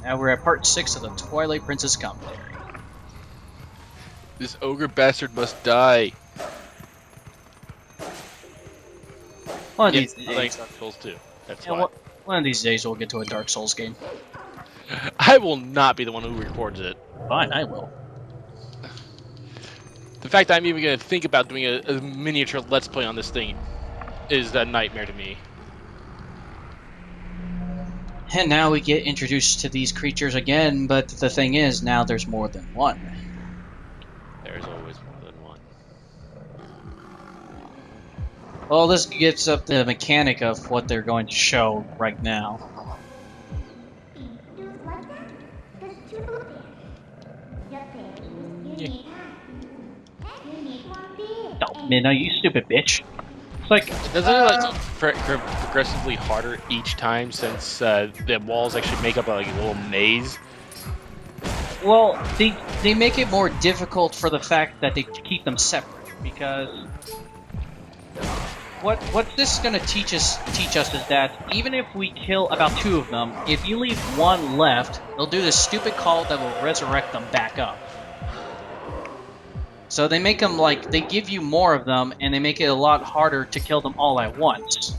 Now we're at part 6 of the Twilight Princess commentary. This ogre bastard must die. One of these days, like Dark Souls 2. That's yeah, why. one of these days we'll get to a Dark Souls game. I will not be the one who records it. Fine, I will. The fact that I'm even going to think about doing a miniature Let's Play on this thing is a nightmare to me. And now we get introduced to these creatures again, but the thing is, now there's more than one. There's always more than one. Well, this gets up the mechanic of what they're going to show right now. Oh, Minna, you stupid bitch. It's like... Doesn't it like progressively harder each time since the walls actually make up like a little maze? Well, they make it more difficult for the fact that they keep them separate, because what this is going to teach us is that even if we kill about 2 of them, if you leave 1 left, they'll do this stupid call that will resurrect them back up. So they make them like, they give you more of them, and they make it a lot harder to kill them all at once.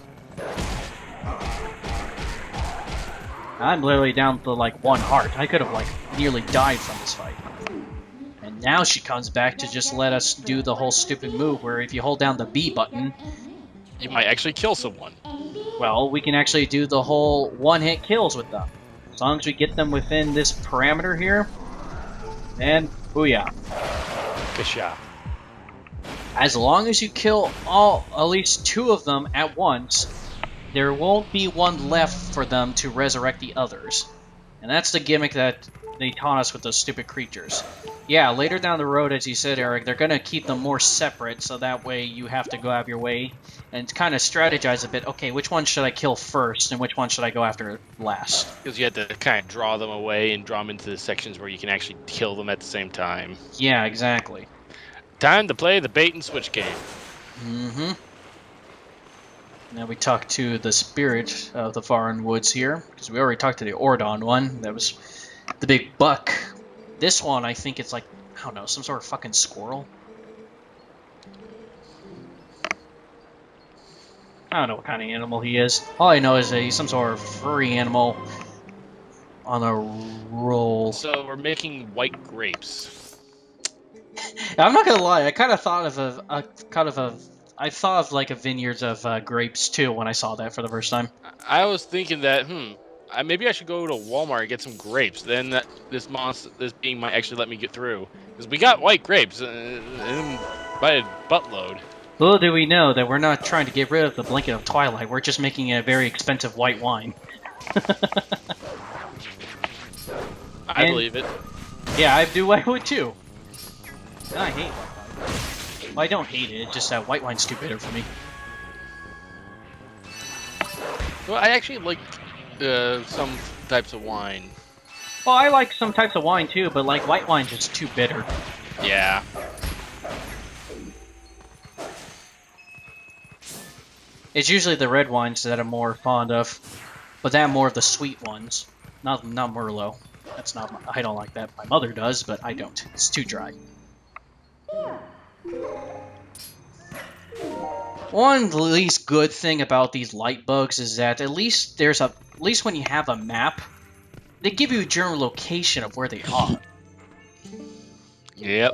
I'm literally down to like 1 heart. I could have like nearly died from this fight. And now she comes back to just let us do the whole stupid move where if you hold down the B button, you might actually kill someone. Well, we can actually do the whole one-hit kills with them. As long as we get them within this parameter here, then booyah. Kasha. As long as you kill at least 2 of them at once, there won't be 1 left for them to resurrect the others. And that's the gimmick that they taught us with those stupid creatures. Yeah, later down the road, as you said, Eric, they're going to keep them more separate, so that way you have to go out of your way and kind of strategize a bit. Okay, which one should I kill first, and which one should I go after last? Because you have to kind of draw them away and draw them into the sections where you can actually kill them at the same time. Yeah, exactly. Time to play the bait and switch game. Mm-hmm. Now we talk to the spirit of the foreign woods here, because we already talked to the Ordon one. That was the big buck. This one, I think it's like, I don't know, some sort of fucking squirrel. I don't know what kind of animal he is. All I know is that he's some sort of furry animal on a roll. So we're making white grapes. I'm not gonna lie, I kind of thought of I thought of like a vineyards of grapes too when I saw that for the first time. I was thinking that, maybe I should go to Walmart and get some grapes. Then this being might actually let me get through. Because we got white grapes by a buttload. Little do we know that we're not trying to get rid of the blanket of Twilight, we're just making a very expensive white wine. I believe it. Yeah, I would too. I hate white wine. Well, I don't hate it, it's just that white wine's too bitter for me. Well, I actually like some types of wine. Well, I like some types of wine too, but like white wine's just too bitter. Yeah. It's usually the red wines that I'm more fond of, but that more of the sweet ones, not Merlot. That's not. I don't like that. My mother does, but I don't. It's too dry. One least good thing about these light bugs is that at least when you have a map, they give you a general location of where they are. Yep.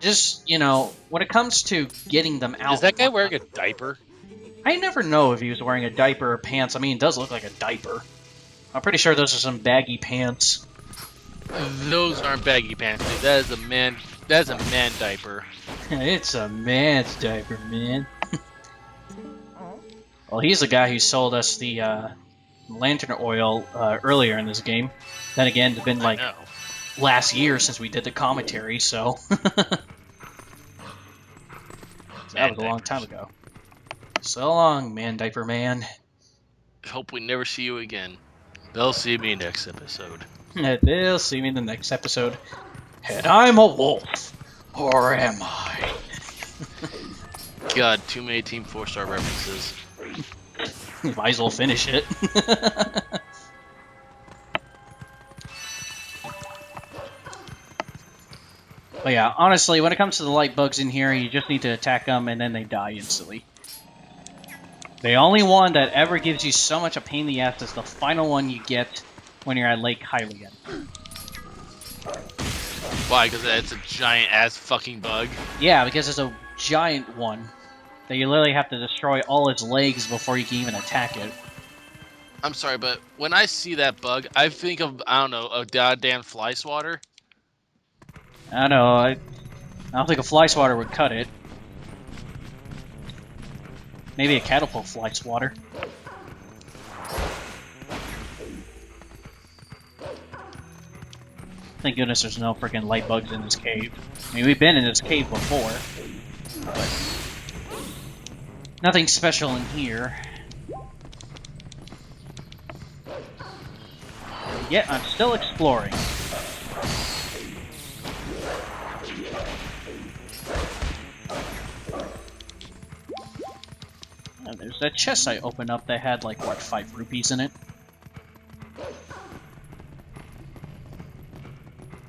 Just, you know, when it comes to getting them out... Is that guy wearing a diaper? I never know if he was wearing a diaper or pants. I mean, it does look like a diaper. I'm pretty sure those are some baggy pants. Those aren't baggy pants. That is a man. That's a man diaper. It's a man's diaper, man. Well, he's the guy who sold us the lantern oil earlier in this game. Then again, it's been like last year since we did the commentary, so... That was a long time ago. So long, man diaper man. Hope we never see you again. They'll see me next episode. They'll see me in the next episode. And I'm a wolf. Or am I? God, too many Team 4-star references. Might as well finish it. But yeah, honestly, when it comes to the light bugs in here, you just need to attack them and then they die instantly. The only one that ever gives you so much a pain in the ass is the final one you get when you're at Lake Hylian. Why? Because it's a giant ass fucking bug. Yeah, because it's a giant one that you literally have to destroy all its legs before you can even attack it. I'm sorry, but when I see that bug, I think of, I don't know, a goddamn fly swatter. I don't know, I don't think a fly swatter would cut it. Maybe a catapult fly swatter. Thank goodness there's no freaking light bugs in this cave. I mean, we've been in this cave before, but nothing special in here. Yet I'm still exploring. And there's that chest I opened up that had like, what, 5 rupees in it?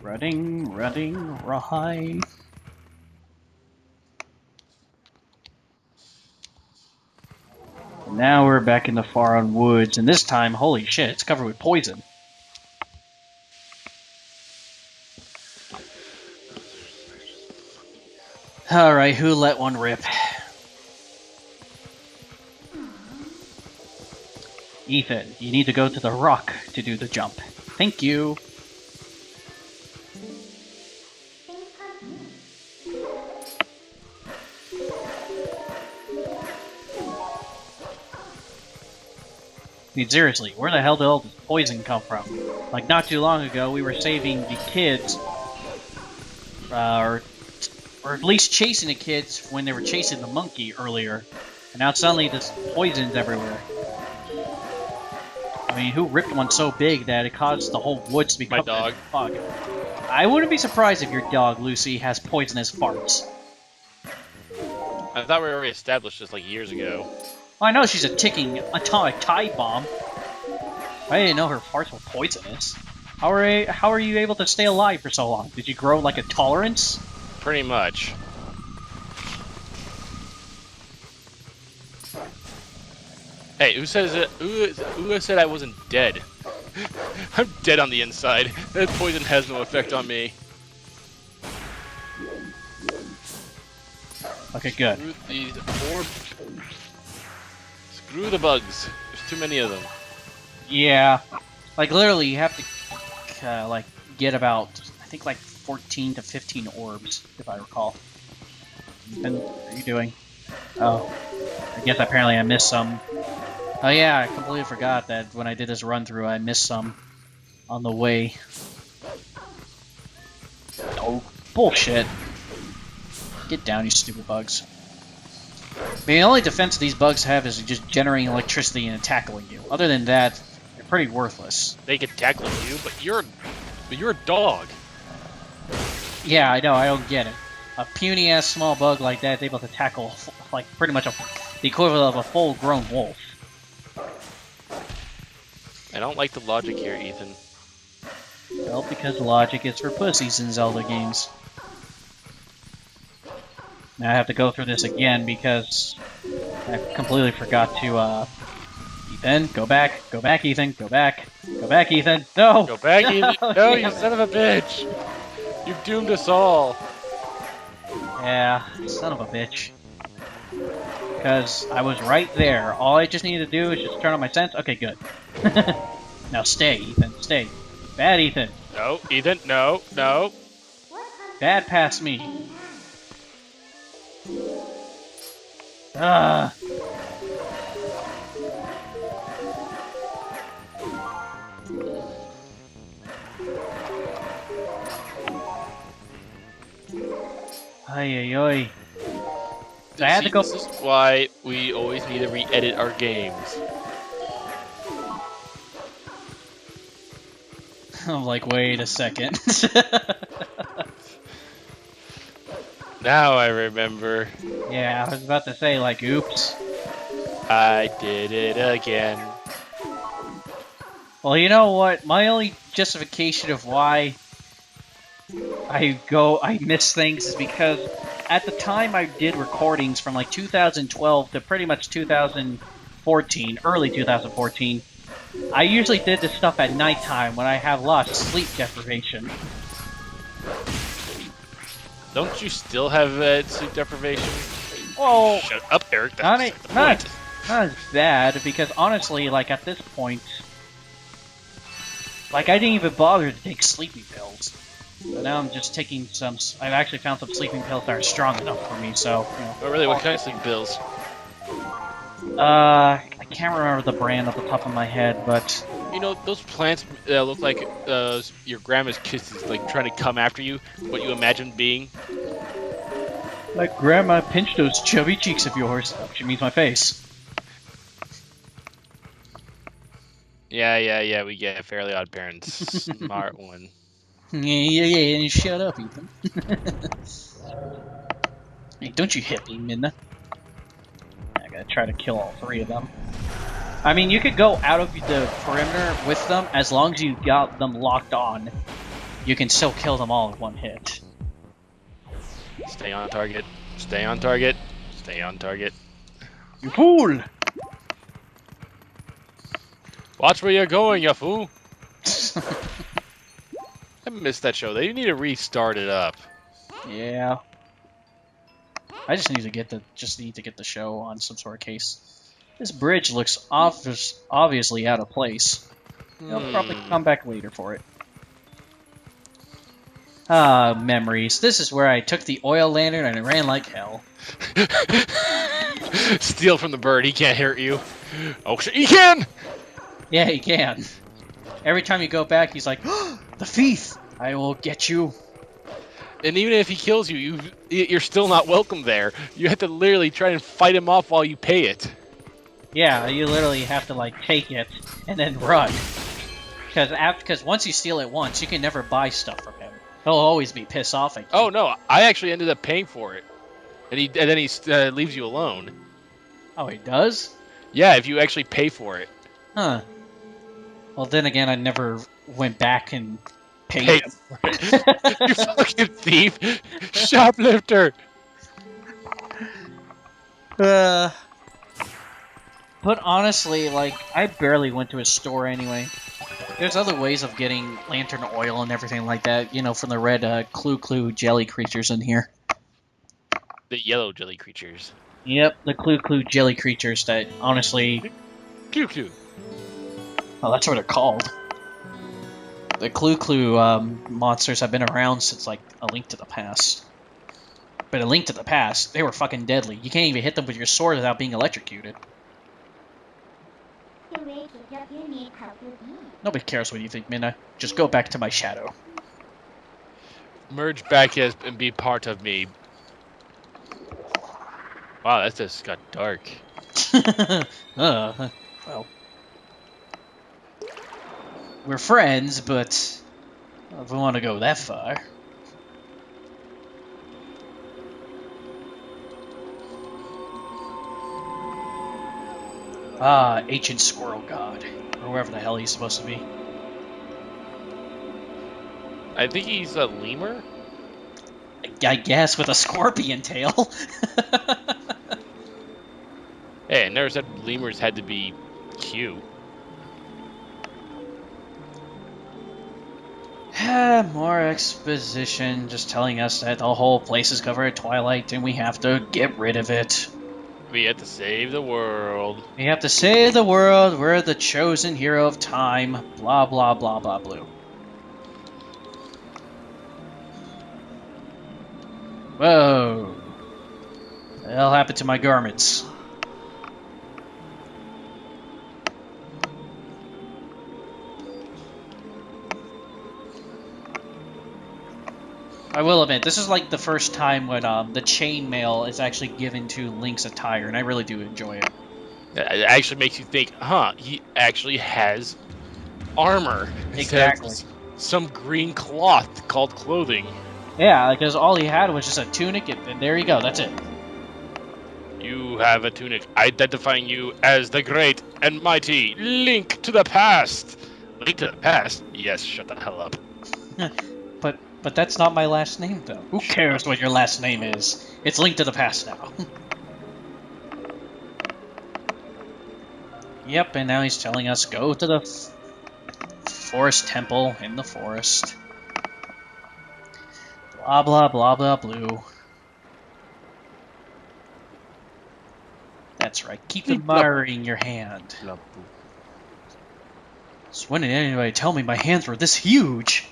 Running, right. Now we're back in the Faron Woods, and this time, holy shit, it's covered with poison. Alright, who let one rip? Ethan, you need to go to the rock to do the jump. Thank you. I mean, seriously, where the hell did all this poison come from? Like, not too long ago, we were saving the kids, or at least chasing the kids when they were chasing the monkey earlier, and now suddenly this poison's everywhere. I mean, who ripped one so big that it caused the whole woods to be covered in fog? I wouldn't be surprised if your dog, Lucy, has poisonous farts. I thought we already established this like years ago. Well, I know she's a ticking atomic time bomb. I didn't know her farts were poisonous. How are you able to stay alive for so long? Did you grow like a tolerance? Pretty much. Hey, who says it? Who said I wasn't dead? I'm dead on the inside. That poison has no effect on me. Okay, good. Screw the bugs. There's too many of them. Yeah, like literally, you have to like get about, I think, like 14 to 15 orbs, if I recall. And what are you doing? Oh, I guess apparently I missed some. Oh yeah, I completely forgot that when I did this run through, I missed some on the way. Oh, bullshit! Get down, you stupid bugs. The only defense these bugs have is just generating electricity and tackling you. Other than that, they're pretty worthless. They can tackle you, but you're a dog. Yeah, I know, I don't get it. A puny-ass small bug like that is able to tackle, like, pretty much the equivalent of a full-grown wolf. I don't like the logic here, Ethan. Well, because logic is for pussies in Zelda games. Now I have to go through this again because I completely forgot to, Ethan, go back, Ethan, go back, Ethan, no! Go back, Ethan, no, you son of a bitch! You doomed us all! Yeah, son of a bitch. Because I was right there. All I just needed to do is just turn on my sense. Okay, good. Now stay, Ethan, stay. Bad Ethan. No, Ethan, no, no. Bad past me. Ah. Ay, ay, ay. I had to go. This is why we always need to re-edit our games. I'm like, wait a second. Now I remember. Yeah, I was about to say, like, oops. I did it again. Well, you know what? My only justification of why I miss things is because at the time I did recordings from like 2012 to pretty much 2014, early 2014. I usually did this stuff at nighttime when I have a lot of sleep deprivation. Don't you still have sleep deprivation? Well, Shut up, Eric. not That's the not point. not as bad because honestly, like at this point, like I didn't even bother to take sleeping pills. But now I'm just taking some. I've actually found some sleeping pills that are strong enough for me. So, you know. Oh, really? What kind of sleep pills? I can't remember the brand off the top of my head, but You know, those plants look like your grandma's kisses, like trying to come after you. What you imagine being. like Grandma, pinch those chubby cheeks of yours. She means my face. Yeah. We get Fairly Odd Parents. Smart one. Yeah. And shut up, Ethan. Hey, don't you hit me, Minna. I gotta try to kill all three of them. I mean, you could go out of the perimeter with them as long as you got them locked on. You can still kill them all in one hit. Stay on target. Stay on target. Stay on target. You fool! Watch where you're going, you fool. I missed that show. They need to restart it up. Yeah. I just need to get the show on some sort of case. This bridge looks obviously out of place. I'll probably come back later for it. Ah, memories. This is where I took the oil lantern and it ran like hell. Steal from the bird. He can't hurt you. Oh shit, he can! Yeah, he can. Every time you go back, he's like, oh, the thief! I will get you. And even if he kills you, you're still not welcome there. You have to literally try and fight him off while you pay it. Yeah, you literally have to like take it and then run. Because once you steal it once, you can never buy stuff from him. He'll always be pissed off at you. Oh no, I actually ended up paying for it, and then he leaves you alone. Oh, he does? Yeah, if you actually pay for it. Huh. Well, then again, I never went back and paid him. For it. You fucking thief, shoplifter. But honestly, like, I barely went to a store anyway. There's other ways of getting lantern oil and everything like that, you know, from the red Clue jelly creatures in here. The yellow jelly creatures. Yep, the Clue jelly creatures that, honestly... Clue. Oh, that's what they're called. The Clue monsters have been around since, like, A Link to the Past. But A Link to the Past, they were fucking deadly. You can't even hit them with your sword without being electrocuted. Nobody cares what you think, Minna. Just go back to my shadow. Merge back and be part of me. Wow, that just got dark. Well. We're friends, but if we want to go that far. Ah, ancient squirrel god. Or wherever the hell he's supposed to be. I think he's a lemur? I guess, with a scorpion tail. Hey, I never said lemurs had to be cute. More exposition, just telling us that the whole place is covered in Twilight and we have to get rid of it. We have to save the world. We have to save the world, we're the chosen hero of time, blah blah blah blah blue. Whoa. What the hell happened to my garments? I will admit, this is like the first time when the chainmail is actually given to Link's attire, and I really do enjoy it. It actually makes you think, huh, he actually has armor. Exactly. Some green cloth called clothing. Yeah, because all he had was just a tunic, and there you go, that's it. You have a tunic identifying you as the great and mighty Link to the past. Link to the past? Yes, shut the hell up. But But that's not my last name, though. Who cares what your last name is? It's Link to the Past now. Yep, and now he's telling us go to the forest temple in the forest. Blah blah blah blah blue. That's right. Keep the mire in your hand. So when did anybody tell me my hands were this huge?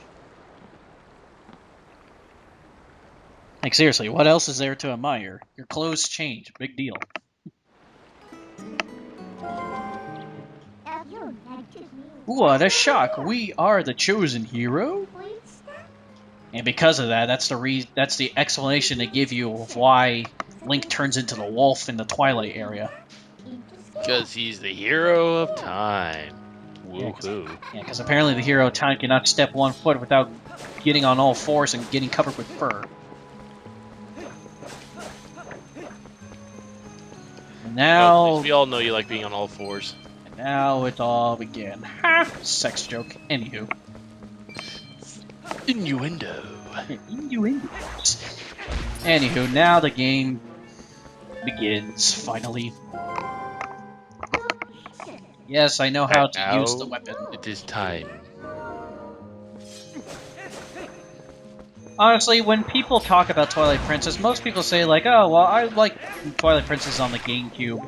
Like seriously, what else is there to admire? Your clothes change. Big deal. What a shock! We are the chosen hero? And because of that, that's the explanation they give you of why Link turns into the wolf in the Twilight area. Because he's the hero of time. Woohoo. Yeah, because apparently the hero of time cannot step 1 foot without getting on all fours and getting covered with fur. And now... Well, we all know you like being on all fours. And now it all began. Ha! Sex joke. Anywho. Innuendo. Innuendos. Anywho, now the game begins, finally. Yes, I know how to use the weapon. It is time. Honestly, when people talk about Twilight Princess, most people say like, oh, well, I like Twilight Princess on the GameCube.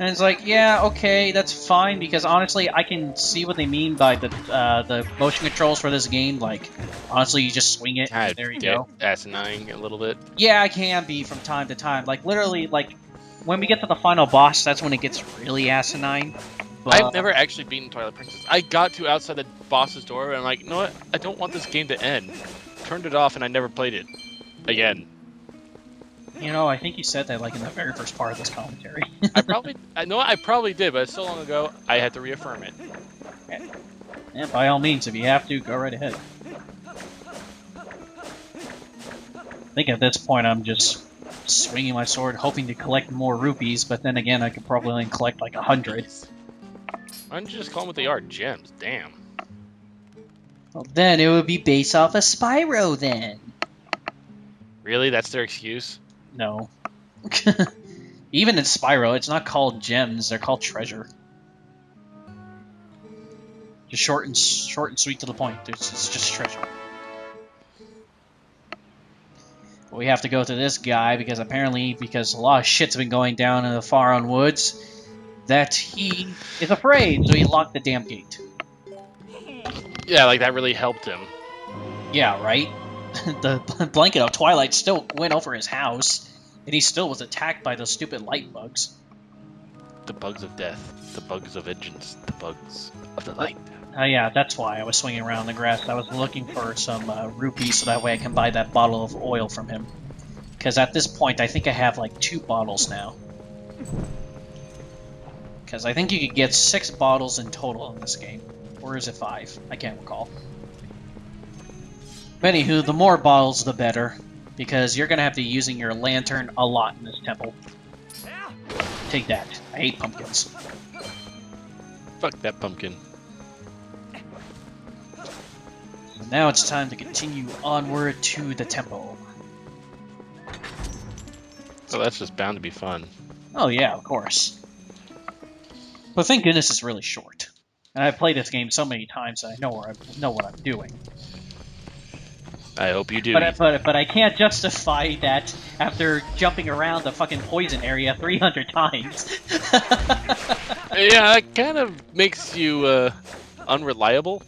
And it's like, yeah, okay, that's fine, because honestly, I can see what they mean by the motion controls for this game. Like, honestly, you just swing it, and there you go. Asinine a little bit. Yeah, I can be from time to time. Like, literally, like, when we get to the final boss, that's when it gets really asinine. But... I've never actually beaten Twilight Princess. I got to outside the boss's door, and I'm like, you know what? I don't want this game to end. Turned it off, and I never played it again. You know, I think you said that like in the very first part of this commentary. I probably did, but it's so long ago, I had to reaffirm it. Okay. Yeah, by all means, if you have to, go right ahead. I think at this point I'm just swinging my sword, hoping to collect more rupees, but then again, I could probably only collect like 100. Why don't you just call them what they are? Gems. Damn. Well, then it would be based off of Spyro, then. Really? That's their excuse? No. Even in Spyro, it's not called gems, they're called treasure. Just short and sweet to the point. It's just treasure. We have to go to this guy because apparently, because a lot of shit's been going down in the Faron Woods, that he is afraid, so he locked the damn gate. Yeah, like that really helped him. Yeah, right? The blanket of Twilight still went over his house, and he still was attacked by those stupid light bugs. The bugs of death, the bugs of vengeance, the bugs of the light. Yeah, that's why I was swinging around the grass. I was looking for some rupees so that way I can buy that bottle of oil from him. Because at this point, I think I have like 2 bottles now. Because I think you could get 6 bottles in total in this game. Or is it 5? I can't recall. But anywho, the more bottles, the better. Because you're going to have to be using your lantern a lot in this temple. Take that. I hate pumpkins. Fuck that pumpkin. Now it's time to continue onward to the temple. So that's just bound to be fun. Oh yeah, of course. But thank goodness it's really short. And I've played this game so many times that I know what I'm doing. I hope you do. But I can't justify that after jumping around the fucking poison area 300 times. Yeah, it kind of makes you unreliable.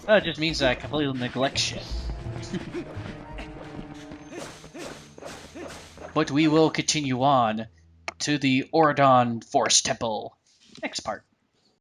It just means that I completely neglect shit. But we will continue on to the Ordon Forest Temple. Next part.